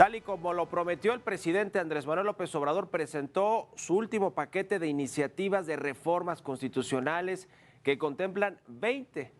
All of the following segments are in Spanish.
Tal y como lo prometió el presidente Andrés Manuel López Obrador, presentó su último paquete de iniciativas de reformas constitucionales que contemplan 20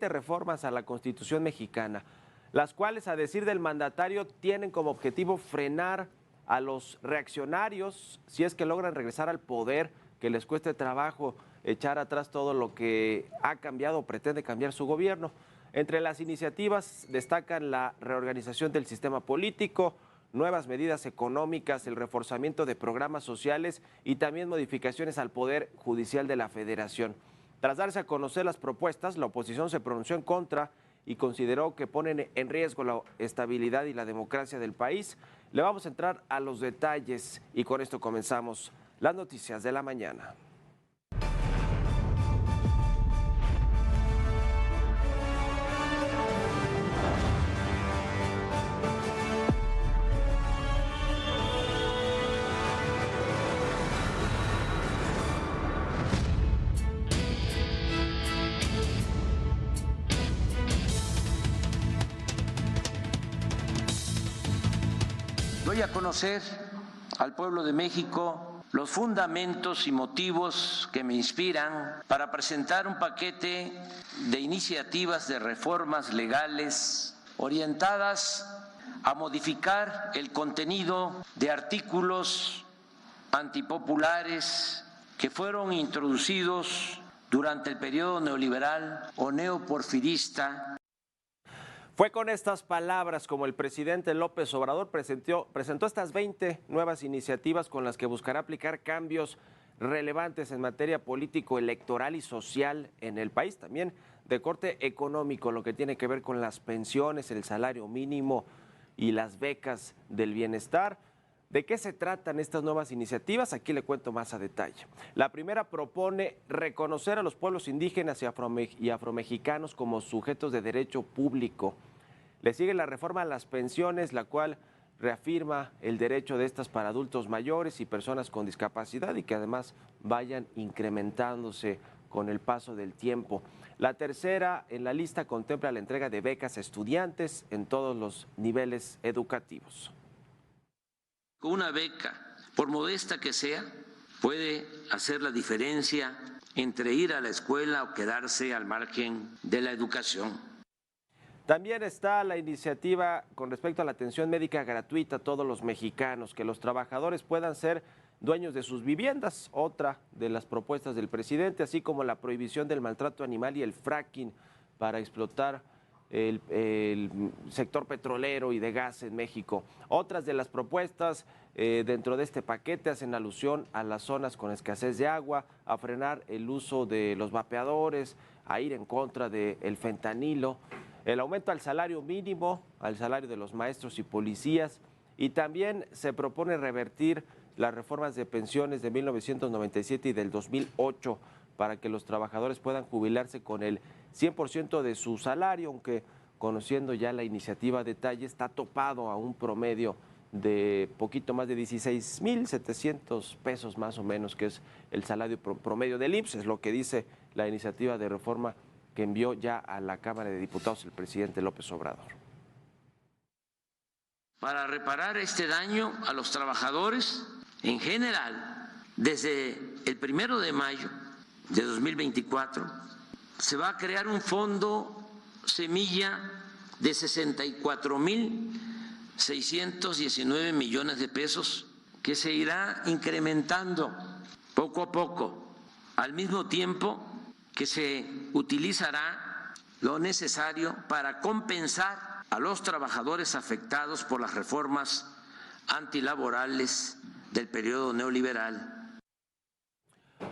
reformas a la Constitución mexicana, las cuales, a decir del mandatario, tienen como objetivo frenar a los reaccionarios si es que logran regresar al poder, que les cueste trabajo echar atrás todo lo que ha cambiado o pretende cambiar su gobierno. Entre las iniciativas destacan la reorganización del sistema político, nuevas medidas económicas, el reforzamiento de programas sociales y también modificaciones al Poder Judicial de la Federación. Tras darse a conocer las propuestas, la oposición se pronunció en contra y consideró que ponen en riesgo la estabilidad y la democracia del país. Le vamos a entrar a los detalles y con esto comenzamos las noticias de la mañana. Doy a conocer al pueblo de México los fundamentos y motivos que me inspiran para presentar un paquete de iniciativas de reformas legales orientadas a modificar el contenido de artículos antipopulares que fueron introducidos durante el periodo neoliberal o neoporfirista. Fue con estas palabras como el presidente López Obrador presentó estas 20 nuevas iniciativas con las que buscará aplicar cambios relevantes en materia político, electoral y social en el país, también de corte económico, lo que tiene que ver con las pensiones, el salario mínimo y las becas del bienestar. ¿De qué se tratan estas nuevas iniciativas? Aquí le cuento más a detalle. La primera propone reconocer a los pueblos indígenas y afromexicanos como sujetos de derecho público. Le sigue la reforma a las pensiones, la cual reafirma el derecho de estas para adultos mayores y personas con discapacidad y que además vayan incrementándose con el paso del tiempo. La tercera en la lista contempla la entrega de becas a estudiantes en todos los niveles educativos. Una beca, por modesta que sea, puede hacer la diferencia entre ir a la escuela o quedarse al margen de la educación. También está la iniciativa con respecto a la atención médica gratuita a todos los mexicanos, que los trabajadores puedan ser dueños de sus viviendas, otra de las propuestas del presidente, así como la prohibición del maltrato animal y el fracking para explotar el sector petrolero y de gas en México. Otras de las propuestas dentro de este paquete hacen alusión a las zonas con escasez de agua, a frenar el uso de los vapeadores, a ir en contra del fentanilo, el aumento al salario mínimo, al salario de los maestros y policías, y también se propone revertir las reformas de pensiones de 1997 y del 2008 para que los trabajadores puedan jubilarse con el 100% de su salario, aunque conociendo ya la iniciativa a detalle está topado a un promedio de poquito más de 16,700 pesos más o menos, que es el salario promedio del IMSS, es lo que dice la iniciativa de reforma que envió ya a la Cámara de Diputados el presidente López Obrador. Para reparar este daño a los trabajadores en general, desde el 1 de mayo de 2024, se va a crear un fondo semilla de 64,619 millones de pesos que se irá incrementando poco a poco, al mismo tiempo que se utilizará lo necesario para compensar a los trabajadores afectados por las reformas antilaborales del periodo neoliberal.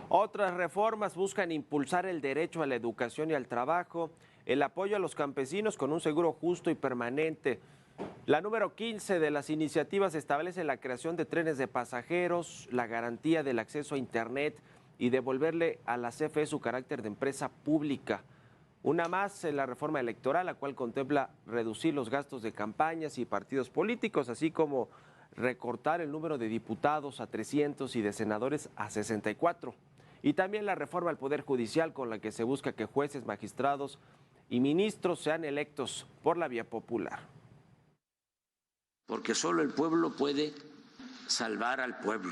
Otras reformas buscan impulsar el derecho a la educación y al trabajo, el apoyo a los campesinos con un seguro justo y permanente. La número 15 de las iniciativas establece la creación de trenes de pasajeros, la garantía del acceso a Internet y devolverle a la CFE su carácter de empresa pública. Una más en la reforma electoral, la cual contempla reducir los gastos de campañas y partidos políticos, así como recortar el número de diputados a 300 y de senadores a 64. Y también la reforma al Poder Judicial, con la que se busca que jueces, magistrados y ministros sean electos por la vía popular. porque solo el pueblo puede salvar al pueblo.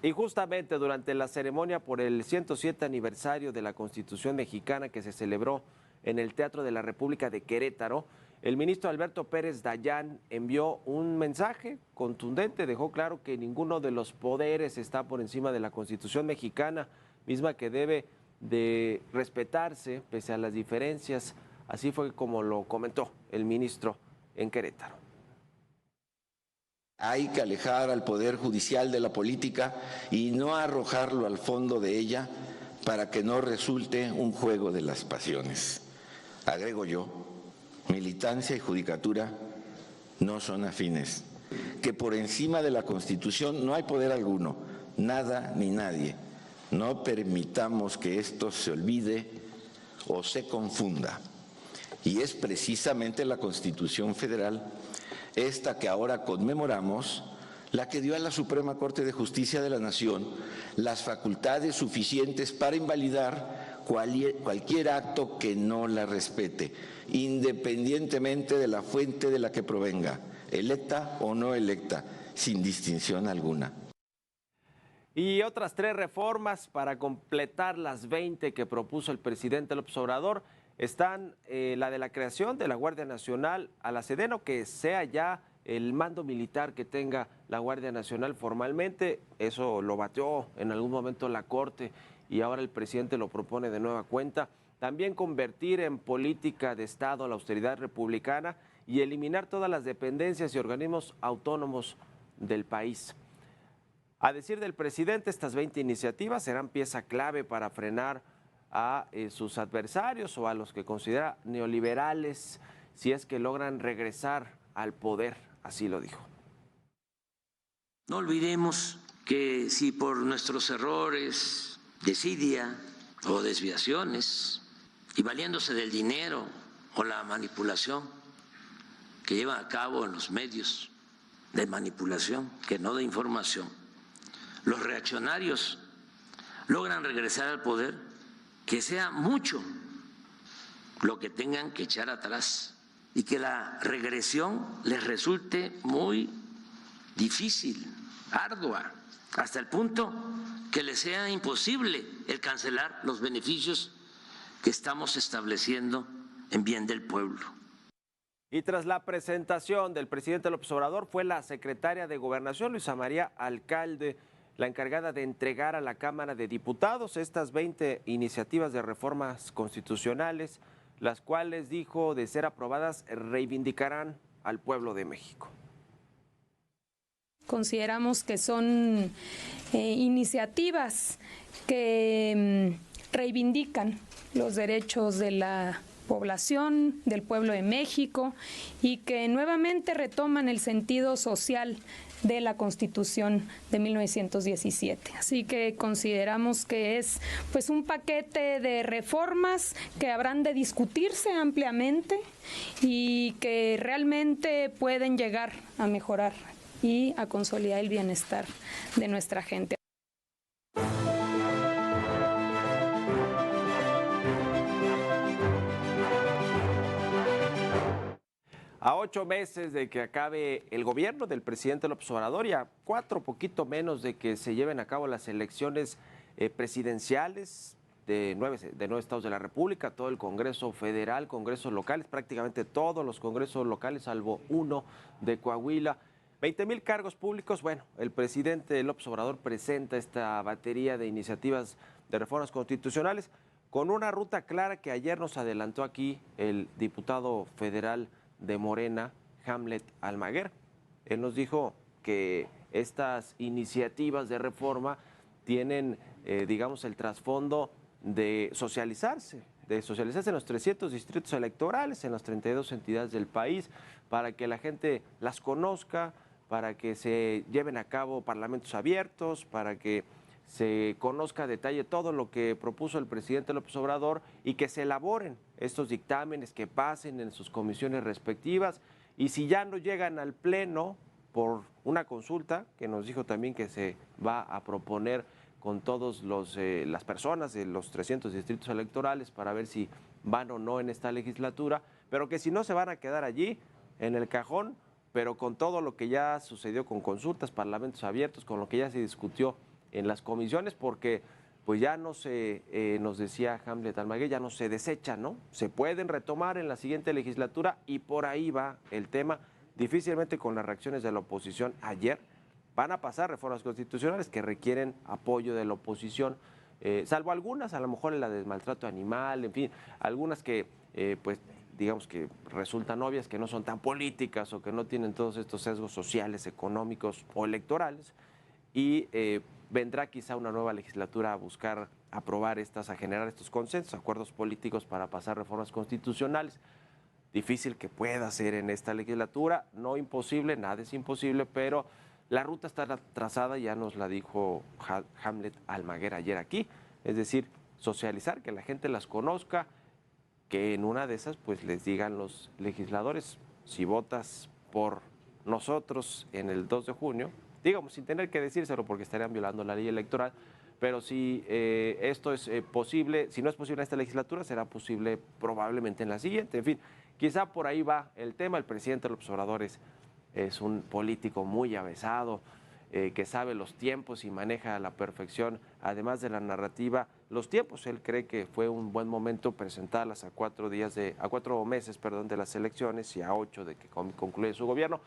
Y justamente durante la ceremonia por el 107 aniversario de la Constitución mexicana que se celebró en el Teatro de la República de Querétaro, el ministro Alberto Pérez Dayán envió un mensaje contundente, dejó claro que ninguno de los poderes está por encima de la Constitución mexicana, misma que debe de respetarse pese a las diferencias. Así fue como lo comentó el ministro en Querétaro. Hay que alejar al Poder Judicial de la política y no arrojarlo al fondo de ella para que no resulte un juego de las pasiones. Agrego yo, militancia y judicatura no son afines, que por encima de la Constitución no hay poder alguno, nada ni nadie. No permitamos que esto se olvide o se confunda. Y es precisamente la Constitución Federal, esta que ahora conmemoramos, la que dio a la Suprema Corte de Justicia de la Nación las facultades suficientes para invalidar cualquier acto que no la respete, independientemente de la fuente de la que provenga, electa o no electa, sin distinción alguna. Y otras 3 reformas para completar las 20 que propuso el presidente López Obrador están la de la creación de la Guardia Nacional a la Sedena, que sea ya el mando militar que tenga la Guardia Nacional formalmente. Eso lo batió en algún momento la Corte y ahora el presidente lo propone de nueva cuenta. También convertir en política de Estado la austeridad republicana y eliminar todas las dependencias y organismos autónomos del país. A decir del presidente, estas 20 iniciativas serán pieza clave para frenar a sus adversarios o a los que considera neoliberales si es que logran regresar al poder, así lo dijo. No olvidemos que si por nuestros errores, desidia o desviaciones y valiéndose del dinero o la manipulación que llevan a cabo en los medios de manipulación, que no de información, los reaccionarios logran regresar al poder, que sea mucho lo que tengan que echar atrás y que la regresión les resulte muy difícil, ardua, hasta el punto que les sea imposible el cancelar los beneficios que estamos estableciendo en bien del pueblo. Y tras la presentación del presidente López Obrador, fue la secretaria de Gobernación, Luisa María Alcalde, la encargada de entregar a la Cámara de Diputados estas 20 iniciativas de reformas constitucionales, las cuales, dijo, de ser aprobadas, reivindicarán al pueblo de México. Consideramos que son iniciativas que reivindican los derechos de la población, del pueblo de México, y que nuevamente retoman el sentido social de la Constitución de 1917. Así que consideramos que es pues un paquete de reformas que habrán de discutirse ampliamente y que realmente pueden llegar a mejorar y a consolidar el bienestar de nuestra gente. A 8 meses de que acabe el gobierno del presidente López Obrador y a 4 poquito menos de que se lleven a cabo las elecciones presidenciales de 9 estados de la República, todo el Congreso Federal, congresos locales, prácticamente todos los congresos locales, salvo uno de Coahuila. 20,000 cargos públicos. Bueno, el presidente López Obrador presenta esta batería de iniciativas de reformas constitucionales con una ruta clara que ayer nos adelantó aquí el diputado federal de Morena, Hamlet Almaguer. Él nos dijo que estas iniciativas de reforma tienen, digamos, el trasfondo de socializarse en los 300 distritos electorales, en las 32 entidades del país, para que la gente las conozca, para que se lleven a cabo parlamentos abiertos, para que se conozca a detalle todo lo que propuso el presidente López Obrador y que se elaboren estos dictámenes, que pasen en sus comisiones respectivas, y si ya no llegan al Pleno por una consulta, que nos dijo también que se va a proponer con todos las personas de los 300 distritos electorales para ver si van o no en esta legislatura, pero que si no se van a quedar allí, en el cajón, pero con todo lo que ya sucedió con consultas, parlamentos abiertos, con lo que ya se discutió en las comisiones, porque pues ya no se, nos decía Hamlet Almaguer, ya no se desecha, ¿no? Se pueden retomar en la siguiente legislatura y por ahí va el tema. Difícilmente con las reacciones de la oposición ayer van a pasar reformas constitucionales que requieren apoyo de la oposición, salvo algunas, a lo mejor en la del maltrato animal, en fin, algunas que pues digamos que resultan obvias, que no son tan políticas o que no tienen todos estos sesgos sociales, económicos o electorales, y vendrá quizá una nueva legislatura a buscar aprobar estas, a generar estos consensos, acuerdos políticos para pasar reformas constitucionales. Difícil que pueda ser en esta legislatura, no imposible, nada es imposible, pero la ruta está trazada, ya nos la dijo Hamlet Almaguer ayer aquí, es decir, socializar, que la gente las conozca, que en una de esas pues les digan los legisladores, si votas por nosotros en el 2 de junio, digamos, sin tener que decírselo porque estarían violando la ley electoral, pero si esto es posible, si no es posible en esta legislatura, será posible probablemente en la siguiente. En fin, quizá por ahí va el tema. El presidente López Obrador es un político muy avesado, que sabe los tiempos y maneja a la perfección, además de la narrativa, los tiempos. Él cree que fue un buen momento presentarlas a 4 meses de las elecciones y a 8 de que concluye su gobierno.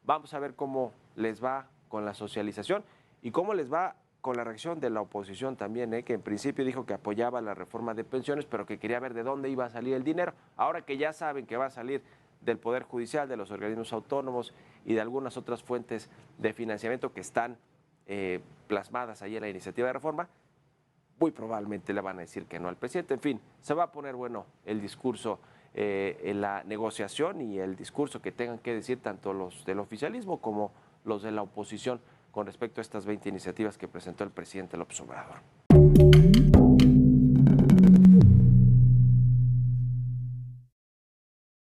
Vamos a ver cómo les va con la socialización y cómo les va con la reacción de la oposición también, que en principio dijo que apoyaba la reforma de pensiones, pero que quería ver de dónde iba a salir el dinero. Ahora que ya saben que va a salir del Poder Judicial, de los organismos autónomos y de algunas otras fuentes de financiamiento que están plasmadas ahí en la iniciativa de reforma, muy probablemente le van a decir que no al presidente. En fin, se va a poner bueno el discurso en la negociación y el discurso que tengan que decir tanto los del oficialismo como los de la oposición con respecto a estas 20 iniciativas que presentó el presidente López Obrador.